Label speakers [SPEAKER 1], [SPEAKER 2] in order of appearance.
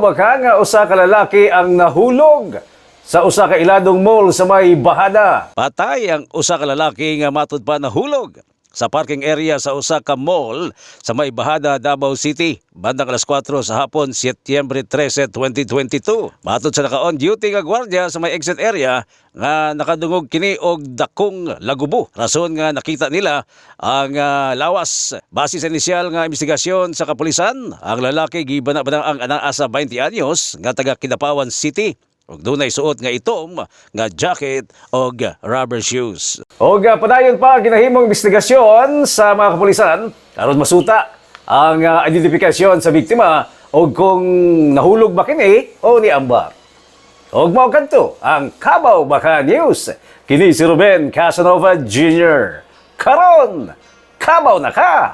[SPEAKER 1] baka nga usa ka lalaki ang nahulog sa usa ka iladong mall sa may Bahada. Patay ang usa ka lalaki nga matud pa nahulog sa parking area sa usa ka mall sa may Bahada, Davao City, bandang alas 4 sa hapon, Setyembre 13, 2022. Matud sa naka-on duty nga gwardiya sa may exit area nga nakadungog kini og dakong lagubo. Rason nga nakita nila ang lawas. Base sa inisyal nga investigasyon sa kapulisan, ang lalaki gibana-bana ang anaa sa 20 anyos nga taga Kidapawan City. Og dunay suot nga itom nga jacket og rubber shoes. Og padayon pa ginahimong investigasyon sa mga kapulisan aron masuta ang identifikasyon sa biktima og kung nahulog ba kini o niambar. Og mao kadto ang Cubao Baka News. Kini si Ruben Casanova Jr. Karon, Cubao na ka!